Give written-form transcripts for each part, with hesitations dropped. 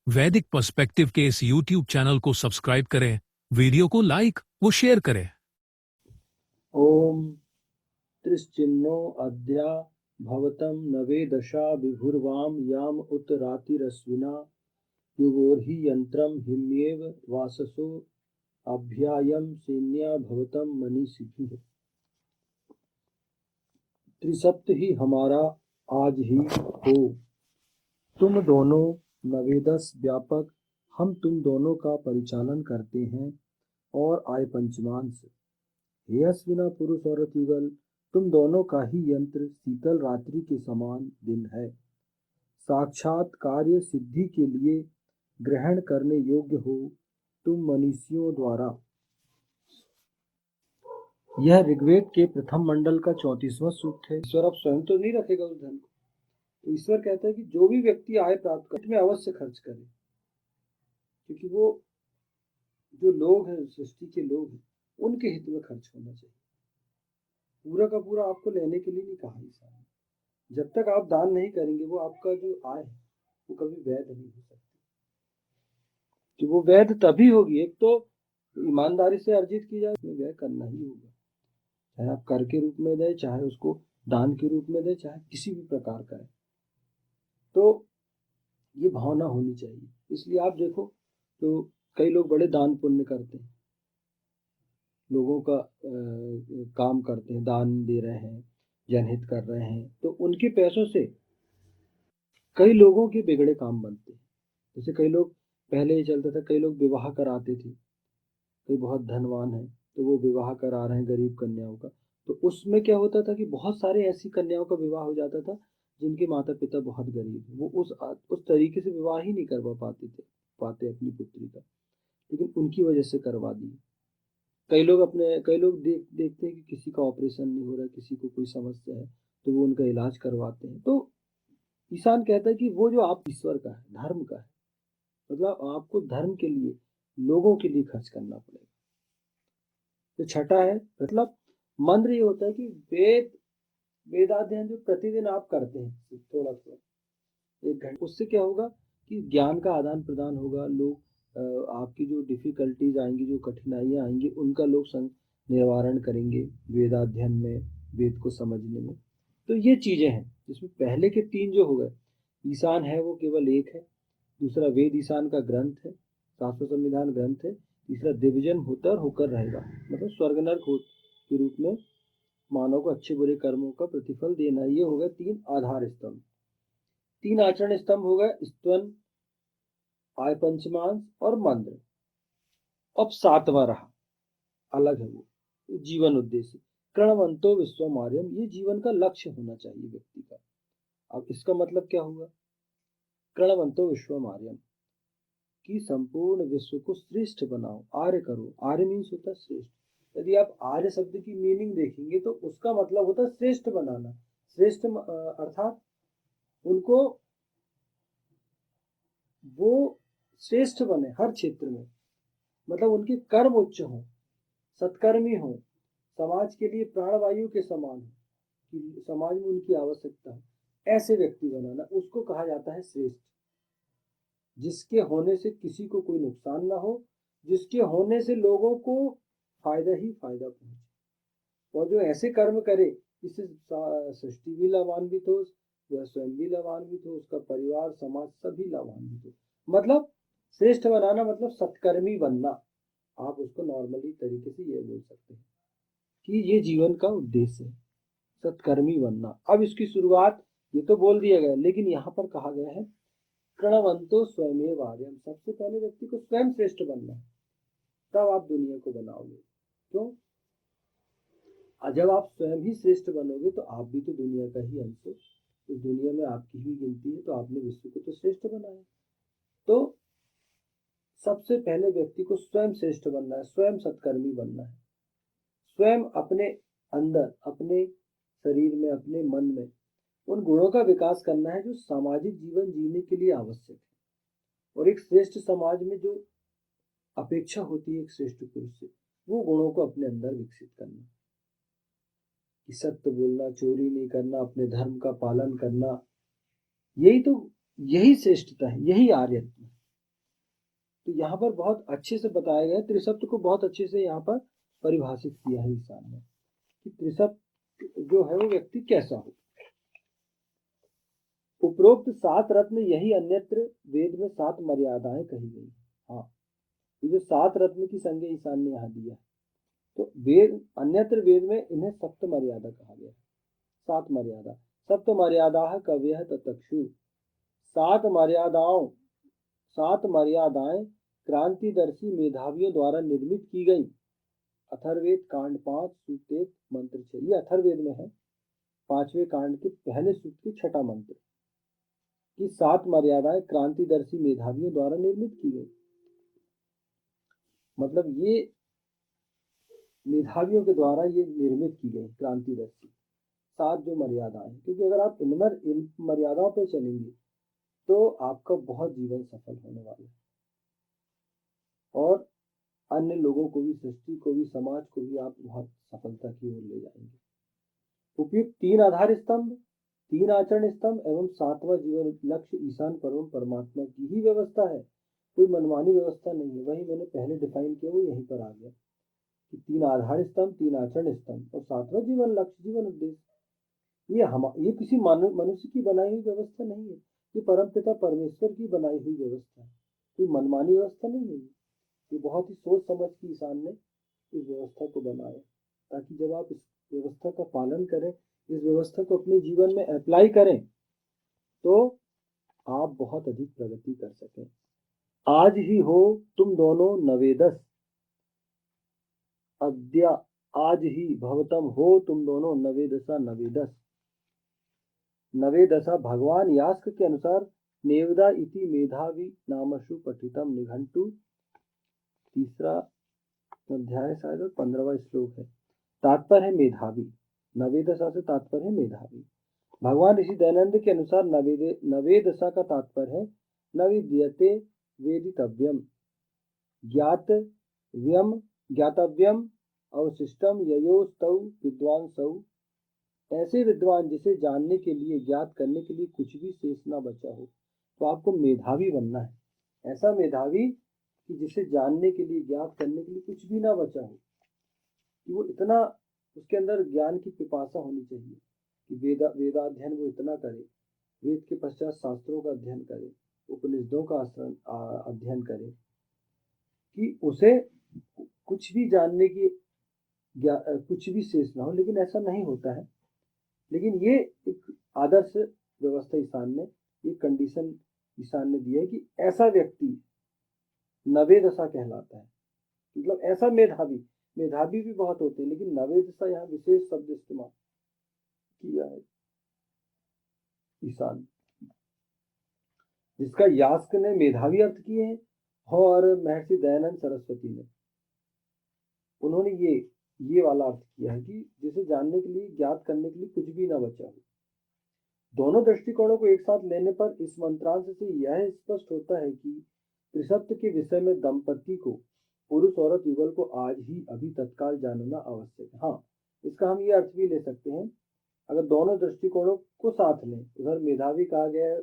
वैदिक पर्सपेक्टिव के इस YouTube चैनल को सब्सक्राइब करें, वीडियो को लाइक व शेयर करें। ओम त्रिश्चिन्नो अद्या भवतं नवे दशा विभुर्वाम याम उत रातिरश्विना युगोर्हि यंत्रम हिम्येव वाससो अभ्यायम सेन्या भवतं मनीषिभिः। त्रिसप्त ही हमारा आज ही हो, तुम दोनों नवेदश व्यापक, हम तुम दोनों का परिचालन करते हैं और आय पंचमांश। हे अश्विना पुरुष और युगल, तुम दोनों का ही यंत्र शीतल रात्रि के समान दिन है। साक्षात कार्य सिद्धि के लिए ग्रहण करने योग्य हो तुम मनीषियों द्वारा। यह ऋग्वेद के प्रथम मंडल का 34वां सूक्त है। ईश्वर अब स्वयं तो नहीं रखेगा उस धन को, तो ईश्वर कहता है कि जो भी व्यक्ति आय प्राप्त कर में अवश्य खर्च करे, क्योंकि वो जो लोग हैं, सृष्टि के लोग हैं, उनके हित में खर्च होना चाहिए। पूरा का पूरा आपको लेने के लिए नहीं कहा ईश्वर ने। जब तक आप दान नहीं करेंगे, वो आपका जो आय है वो कभी वैध नहीं हो सकती। कि वो वैध तभी होगी, एक तो ईमानदारी से अर्जित की जाए, उसमें व्यय करना ही होगा, चाहे आप कर के रूप में दें, चाहे उसको दान के रूप में दें, चाहे किसी भी प्रकार का है। तो ये भावना होनी चाहिए। इसलिए आप देखो तो कई लोग बड़े दान पुण्य करते हैं, लोगों का काम करते हैं, दान दे रहे हैं, जनहित कर रहे हैं, तो उनके पैसों से कई लोगों के बिगड़े काम बनते हैं। जैसे कई लोग, पहले ये चलता था, कई लोग विवाह कराते थे, कोई बहुत धनवान है तो वो विवाह करा रहे हैं गरीब कन्याओं का, तो उसमें क्या होता था कि बहुत सारे ऐसी कन्याओं का विवाह हो जाता था जिनके माता पिता बहुत गरीब हैं। वो उस तरीके से विवाह ही नहीं करवा पाते अपनी पुत्री का, लेकिन उनकी वजह से करवा दिए। कई लोग देखते हैं कि किसी का ऑपरेशन नहीं हो रहा, किसी को कोई समस्या है, तो वो उनका इलाज करवाते हैं। तो ईशान कहता है कि वो जो आप ईश्वर का है, धर्म का है, मतलब आपको धर्म के लिए, लोगों के लिए खर्च करना पड़ेगा। तो छठा है, मतलब मंत्र ये होता है कि वेदाध्ययन जो प्रतिदिन आप करते हैं थोड़ा थोड़ा 1 घंटे, उससे क्या होगा कि ज्ञान का आदान प्रदान होगा। लोग आपकी जो डिफिकल्टीज आएंगी, जो कठिनाइयां आएंगी, उनका लोग निवारण करेंगे वेदाध्ययन में, वेद को समझने में। तो ये चीजें हैं जिसमें पहले के 3 जो हो गए, ईशान है वो केवल एक है, दूसरा वेद ईशान का ग्रंथ है, शास्त्र संविधान ग्रंथ है, तीसरा दिव्यजन होता और होकर रहेगा, मतलब स्वर्ग नरक के रूप में मानव को अच्छे बुरे कर्मों का प्रतिफल देना। ये हो गए 3 आधार स्तंभ। 3 आचरण स्तंभ हो गए, स्तवन, आय पंचमांश और मंत्र। अब 7वां रहा, अलग है वो, जीवन उद्देश्य। कृणवंतो विश्वमार्यम, ये जीवन का लक्ष्य होना चाहिए व्यक्ति का। अब इसका मतलब क्या हुआ? कृणवंतो विश्वमार्यम, कि संपूर्ण विश्व को श्रेष्ठ बनाओ, आर्य करो। आर्य मीन्स होता है श्रेष्ठ। यदि आप आर्य शब्द की मीनिंग देखेंगे तो उसका मतलब होता है श्रेष्ठ बनाना। श्रेष्ठ अर्थात उनको, वो श्रेष्ठ बने हर क्षेत्र में, मतलब उनके कर्म उच्च हो, सत्कर्मी हो, समाज के लिए प्राणवायु के समान हो, कि समाज में उनकी आवश्यकता है, ऐसे व्यक्ति बनाना, उसको कहा जाता है श्रेष्ठ। जिसके होने से किसी को कोई नुकसान ना हो, जिसके होने से लोगों को फायदा ही फायदा पहुंचे, और जो ऐसे कर्म करे जिससे सृष्टि भी लाभान्वित हो, वह स्वयं भी लाभान्वित हो, उसका परिवार, समाज सभी लाभान्वित हो। मतलब श्रेष्ठ बनाना मतलब सत्कर्मी बनना। आप उसको नॉर्मली तरीके से ये बोल सकते हैं कि ये जीवन का उद्देश्य है, सत्कर्मी बनना। अब इसकी शुरुआत ये तो बोल दिया गया, लेकिन यहाँ पर कहा गया है कृणवंतो स्वयमेव आर्यम, सबसे पहले व्यक्ति को स्वयं श्रेष्ठ बनना है, तब आप दुनिया को बनाओगे। क्यों? जब आप स्वयं ही श्रेष्ठ बनोगे तो आप भी तो दुनिया का ही अंश हो, इस दुनिया में आपकी ही गिनती है, तो आपने विश्व को तो श्रेष्ठ बनाया। तो सबसे पहले व्यक्ति को स्वयं श्रेष्ठ बनना है, स्वयं सत्कर्मी बनना है, स्वयं अपने अंदर, अपने शरीर में, अपने मन में उन गुणों का विकास करना है जो सामाजिक जीवन जीने के लिए आवश्यक है। और एक श्रेष्ठ समाज में जो अपेक्षा होती है एक श्रेष्ठ पुरुष से, वो गुणों को अपने अंदर विकसित करना, कि सत्य बोलना, चोरी नहीं करना, अपने धर्म का पालन करना, यही श्रेष्ठता है, यही आर्यत्व है। तो यहाँ पर बहुत अच्छे से बताया गया है, त्रिसप्त को बहुत अच्छे से यहाँ पर परिभाषित किया है ईशान ने कि त्रिसप्त जो है वो व्यक्ति कैसा हो। उपरोक्त 7 रत्न यही अन्यत्र वेद में 7 मर्यादाएं कही गई। हाँ, ये जो 7 रत्न की संज्ञा ईशान ने यहाँ दिया है, तो वेद अन्यत्र वेद में इन्हें सप्त मर्यादा कहा गया है। 7 मर्यादा, सप्त मर्यादा कव्य ततक्षु। 7 मर्यादाएं क्रांतिदर्शी मेधावियों द्वारा निर्मित की गई। अथर्ववेद कांड 5 सूक्त 1 मंत्र 6, ये अथर्ववेद में है, 5वें कांड के पहले सूक्त की 6ठा मंत्र की 7 मर्यादाएं क्रांतिदर्शी मेधावियों द्वारा निर्मित की गई। मतलब ये मेधावियों के द्वारा ये निर्मित की गई क्रांतिदर्शी 7 जो मर्यादाएं, क्योंकि अगर आप इन मर्यादाओं पे चलेंगे तो आपका बहुत जीवन सफल होने वाला है और अन्य लोगों को भी, सृष्टि को भी, समाज को भी आप बहुत सफलता की ओर ले जाएंगे। उपयुक्त 3 आधार स्तंभ, 3 आचरण स्तंभ एवं 7वां जीवन लक्ष्य ईशान परम परमात्मा की ही व्यवस्था है, कोई मनमानी व्यवस्था नहीं है। वही मैंने पहले डिफाइन किया, वो यहीं पर आ गया कि 3 आधार स्तंभ, 3 आचरण स्तंभ और 7वां जीवन लक्ष्य, जीवन उद्देश्य। ये किसी मनुष्य की बनाई हुई व्यवस्था नहीं है, ये परमपिता परमेश्वर की बनाई हुई व्यवस्था है, कोई मनमानी व्यवस्था नहीं है। ये बहुत ही सोच समझ के ईशान ने इस व्यवस्था को बनाया, ताकि जब आप इस व्यवस्था का पालन करें, इस व्यवस्था को अपने जीवन में अप्लाई करें, तो आप बहुत अधिक प्रगति कर सकें। आज ही हो तुम दोनों नवेदस, अद्या आज ही भवतम हो तुम दोनों नवेदसा नवेदस। नवेदसा भगवान यास्क के अनुसार नेवदा इति मेधावी नामशु पठितम निघंटु, 3रा अध्याय शायद 15वां श्लोक है। तात्पर्य है मेधावी, नवेदशा से तात्पर्य है मेधावी। भगवान ऋषि दयानंद के अनुसार नवेदशा का तात्पर्य है नविद्यते वेदितव्यम, ज्ञातव्यम अवशिष्टम ययोस्तौ विद्वांसौ। ऐसे विद्वान जिसे जानने के लिए, ज्ञात करने के लिए कुछ भी शेष ना बचा हो। तो आपको मेधावी बनना है, ऐसा मेधावी कि जिसे जानने के लिए, ज्ञात करने के लिए कुछ भी ना बचा हो, कि वो इतना, उसके अंदर ज्ञान की पिपासा होनी चाहिए कि वेदाध्ययन वो इतना करे, वेद के पश्चात शास्त्रों का अध्ययन करे, उपनिषदों का अध्ययन करे कि उसे कुछ भी जानने की कुछ भी शेष ना हो। लेकिन ऐसा नहीं होता है। लेकिन ये एक आदर्श व्यवस्था ईशान ने, ये कंडीशन ईशान ने दी है कि ऐसा व्यक्ति नवेदशा कहलाता है। मतलब ऐसा मेधावी भी बहुत होते हैं, लेकिन नवेदशा यहाँ विशेष शब्द इस्तेमाल किया है ईशान, जिसका यास्क ने मेधावी अर्थ किए हैं और महर्षि दयानंद सरस्वती ने, उन्होंने ये वाला अर्थ किया है कि जिसे जानने के लिए, ज्ञात करने के लिए कुछ भी ना बचा हो। दोनों दृष्टिकोणों को एक साथ लेने पर इस मंत्रांश से यह स्पष्ट होता है कि त्रिसप्त के विषय में दंपति को, पुरुष औरत युगल को आज ही अभी तत्काल जानना आवश्यक है। हाँ, इसका हम ये अर्थ भी ले सकते हैं, अगर दोनों दृष्टिकोणों को साथ लें, उधर मेधावी कहा गया है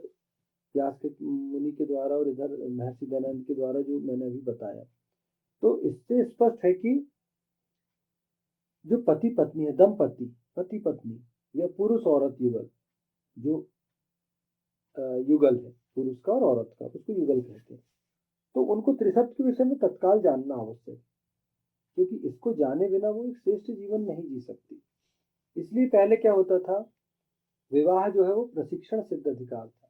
यास्क मुनि के द्वारा और इधर महर्षि दयानंद के द्वारा जो मैंने अभी बताया, तो इससे स्पष्ट है कि जो पति पत्नी है, दंपति, पति पत्नी या पुरुष औरत युगल, जो युगल है पुरुष का और औरत का, उसको युगल कहते हैं, तो उनको त्रिसप्त के विषय में तत्काल जानना आवश्यक है, क्योंकि इसको जाने बिना वो एक श्रेष्ठ जीवन नहीं जी सकती। इसलिए पहले क्या होता था, विवाह जो है वो प्रशिक्षण सिद्ध अधिकार था।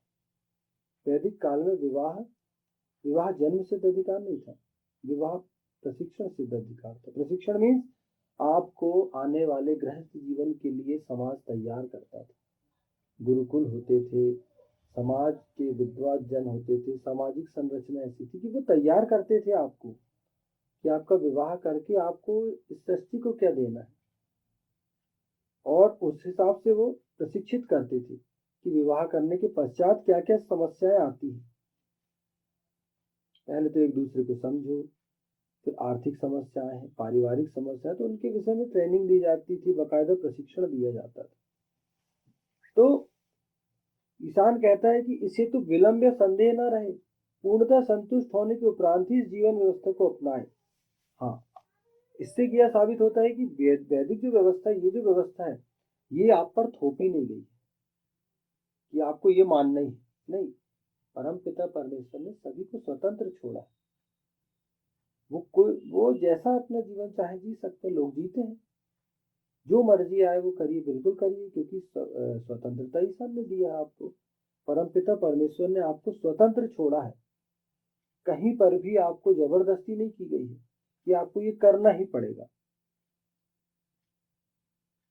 वैदिक काल में विवाह जन्म सिद्ध अधिकार नहीं था, विवाह प्रशिक्षण सिद्ध अधिकार था। प्रशिक्षण मीन्स आपको आने वाले गृहस्थ जीवन के लिए समाज तैयार करता था। गुरुकुल होते थे, समाज के विद्वान जन होते थे, सामाजिक संरचना ऐसी थी कि वो तैयार करते थे आपको कि आपका विवाह करके आपको इस सृष्टि को क्या देना है, और उस हिसाब से वो प्रशिक्षित करते थे कि विवाह करने के पश्चात क्या क्या समस्याएं आती हैं। पहले तो एक दूसरे को समझो, फिर आर्थिक समस्याएं हैं, पारिवारिक समस्याएं, तो उनके विषय में ट्रेनिंग दी जाती थी, बाकायदा प्रशिक्षण दिया जाता था। तो ईशान कहता है कि इसे तो विलंब या संदेह न रहे, पूर्णतः संतुष्ट होने के उपरांत ही इस जीवन व्यवस्था को अपनाएं। हाँ, इससे क्या साबित होता है कि वैदिक जो व्यवस्था है, ये जो व्यवस्था है, ये आप पर थोपी नहीं गई कि आपको ये मानना ही है। नहीं, परम पिता परमेश्वर ने सभी को स्वतंत्र छोड़ा है। वो जैसा अपना जीवन चाहे जी सकते हैं, लोग जीते हैं। जो मर्जी आए वो करिए, बिल्कुल करिए, क्योंकि स्वतंत्रता ईश्वर ने दिया है आपको। परम पिता परमेश्वर ने आपको स्वतंत्र छोड़ा है। कहीं पर भी आपको जबरदस्ती नहीं की गई है कि आपको ये करना ही पड़ेगा।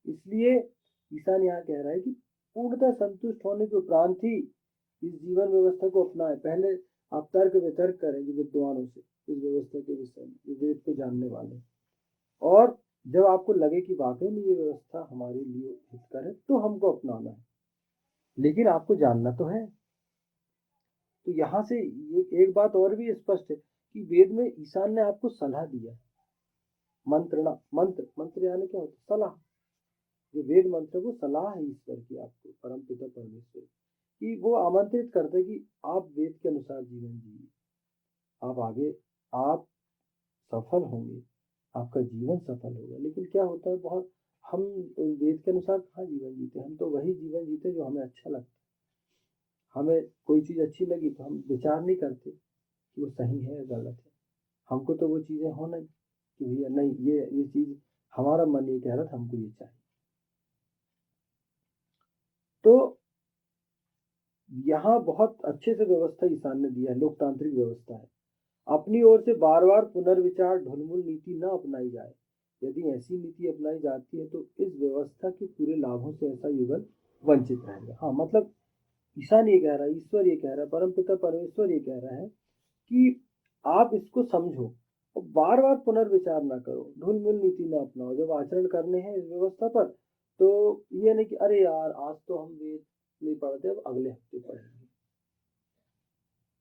इसलिए ईशान यहाँ कह रहा है कि पूर्णतः संतुष्ट होने के उपरांत ही इस जीवन व्यवस्था को अपनाएं। पहले आप तर्क वितर्क करेंगे विद्वानों से इस व्यवस्था के विषय में, वेद को जानने वाले, और जब आपको लगे कि वाकई में ये व्यवस्था हमारे लिए हितकर है तो हमको अपनाना है, लेकिन आपको जानना तो है। तो यहाँ से ये एक बात और भी स्पष्ट है कि वेद में ईशान ने आपको सलाह दिया है। मंत्रणा, मंत्र, मंत्र यानी क्या होता है? सलाह। जो वेद मंत्र वो सलाह है ईश्वर की आपको, परम पिता परमेश्वर की। वो आमंत्रित करते हैं कि आप वेद के अनुसार जीवन जिए, आप आगे, आप सफल होंगे, आपका जीवन सफल होगा। लेकिन क्या होता है, बहुत हम वेद के अनुसार कहाँ जीवन जीते, हम तो वही जीवन जीते जो हमें अच्छा लगता है। हमें कोई चीज अच्छी लगी तो हम विचार नहीं करते कि वो सही है या गलत है। हमको तो वो चीजें होना ही कि भैया नहीं, ये चीज हमारा मन ये कह रहा था, हमको ये चाहिए। तो यहाँ बहुत अच्छे से व्यवस्था ईशान ने दिया है, लोकतांत्रिक व्यवस्था है। अपनी ओर से बार बार पुनर्विचार ढुलमुल नीति न अपनाई जाए। यदि ऐसी नीति अपनाई जाती है तो इस व्यवस्था के पूरे लाभों से ऐसा युगल वंचित रहेगा। हाँ, मतलब ईशान ये कह रहा है, ईश्वर ये कह रहा है, परम पिता परमेश्वर ये कह रहा है कि आप इसको समझो और बार बार पुनर्विचार ना करो, ढुलमुल नीति ना अपनाओ। जब आचरण करने हैं इस व्यवस्था पर, तो ये नहीं कि अरे यार आज तो हम वेद नहीं पढ़ते, अब अगले हफ्ते पढ़ेंगे।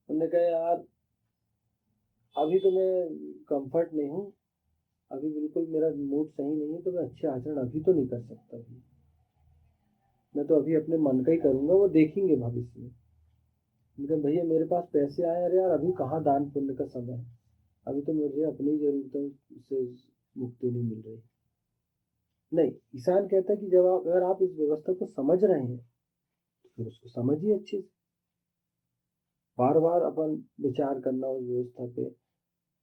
उन्होंने कहा यार अभी तो मैं कंफर्ट नहीं हूँ, अभी बिल्कुल मेरा मूड सही नहीं है, तो मैं अच्छे आचरण अभी तो नहीं कर सकता भी। मैं तो अभी अपने मन का ही करूंगा, वो देखेंगे भविष्य में। लेकिन भैया मेरे पास पैसे आए, अरे यार अभी कहाँ दान पुण्य का समय है, अभी तो मुझे अपनी जरूरतों से मुक्ति नहीं मिल रही। नहीं, ईशान कहता है कि जब आप, अगर आप इस व्यवस्था को समझ रहे हैं तो फिर उसको समझिए अच्छे से। बार बार अपन विचार करना उस व्यवस्था पे,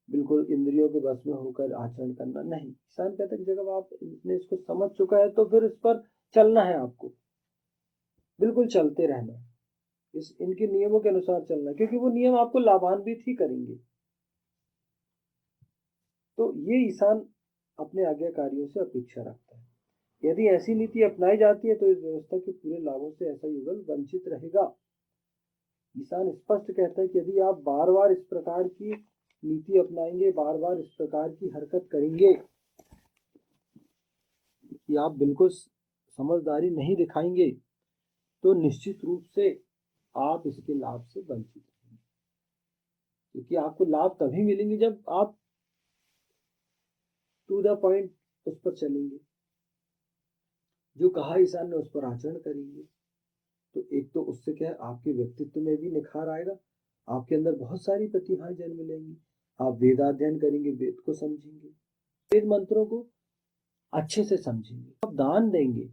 बिल्कुल इंद्रियों के बस में होकर आचरण करना नहीं। ईशान कहता है कि जब आप इसको समझ चुका है तो फिर इस पर चलना है आपको, बिल्कुल चलते रहना, इस इनके नियमों के अनुसार चलना, क्योंकि वो नियम आपको लाभान्वित ही करेंगे। तो ये ईशान अपने आज्ञाकारियों से अपेक्षा रखता है। यदि ऐसी नीति अपनाई जाती है तो इस व्यवस्था के पूरे लाभों से ऐसा युगल वंचित रहेगा। ईशान स्पष्ट कहता है कि यदि आप बार बार इस प्रकार की नीति अपनाएंगे, बार बार इस प्रकार की हरकत करेंगे कि आप बिल्कुल समझदारी नहीं दिखाएंगे, तो निश्चित रूप से आप इसके लाभ से वंचित रहेंगे। क्योंकि आपको लाभ तभी मिलेंगे जब आप टू द पॉइंट उस पर चलेंगे, जो कहा ईशान ने उस पर आचरण करेंगे। तो एक तो उससे क्या है, आपके व्यक्तित्व में भी निखार आएगा, आपके अंदर बहुत सारी प्रतिभाएं जन्म लेंगी, आप वेदाध्ययन करेंगे, वेद को समझेंगे, वेद मंत्रों को अच्छे से समझेंगे, आप दान देंगे,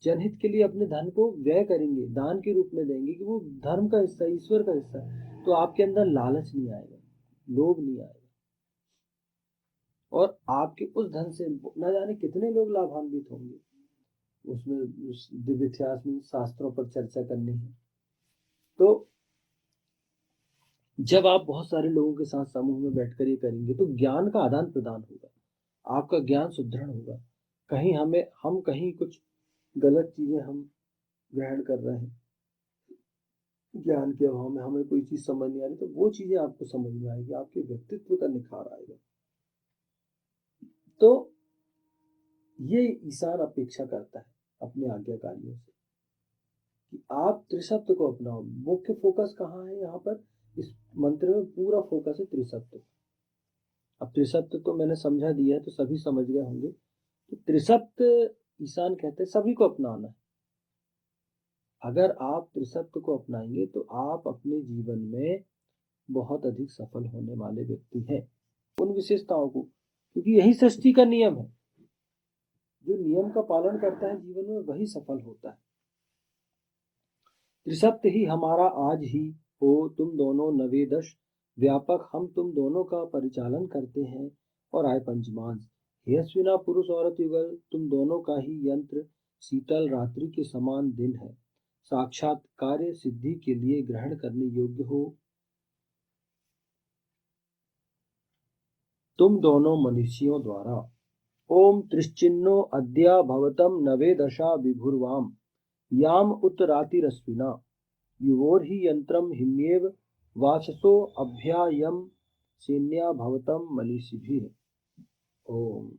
जनहित के लिए अपने धन को व्यय करेंगे, दान के रूप में देंगे कि वो धर्म का हिस्सा, ईश्वर का हिस्सा है। तो आपके अंदर लालच नहीं आएगा, लोभ नहीं आएगा, और आपके उस धन से न जाने कितने लोग लाभान्वित होंगे। उसमें उस दिव्य इतिहास में शास्त्रों पर चर्चा करनी है। तो जब आप बहुत सारे लोगों के साथ समूह में बैठकर ये करेंगे तो ज्ञान का आदान प्रदान होगा, आपका ज्ञान सुदृढ़ होगा। कहीं हम कहीं कुछ गलत चीजें हम ग्रहण कर रहे हैं, ज्ञान के अभाव में हमें कोई चीज समझ नहीं आ रही, तो वो चीजें आपको समझ में आएगी, आपके व्यक्तित्व का निखार आएगा। तो ये ईशान अपेक्षा करता है अपने आज्ञाकारियों से कि आप त्रिसत्य को अपनाओ। मुख्य फोकस कहाँ है यहाँ पर, इस मंत्र में पूरा फोकस है त्रिसत्य। अब त्रिसत्य तो मैंने समझा दिया है, तो सभी समझ गए होंगे। तो त्रिसत्य ईशान कहते हैं सभी को अपनाना है। अगर आप त्रिसत्य को अपनाएंगे तो आप अपने जीवन में बहुत अधिक सफल होने वाले व्यक्ति हैं। उन विशेषताओं को, क्योंकि यही सृष्टि का नियम है, जो नियम का पालन करता है जीवन में वही सफल होता है। त्रिसत्य ही हमारा आज ही हो, तुम दोनों नवेदश व्यापक, हम तुम दोनों का परिचालन करते हैं। और आय पंचमांश, हे अश्विना पुरुष औरत युगल, तुम दोनों का ही यंत्र शीतल रात्रि के समान दिन है, साक्षात कार्य सिद्धि के लिए ग्रहण करने योग्य हो। तुम दोनों मनुष्यों द्वारा ओम त्रिश्चिन्नो अद्या भवतम नवे दशा विभुर्वाम याम उत्तरातिरश्विना युवोर्हि यंत्रम हिम्येव वाससो अभ्यायम सेन्या भवतम मनीषिभिः। ओम।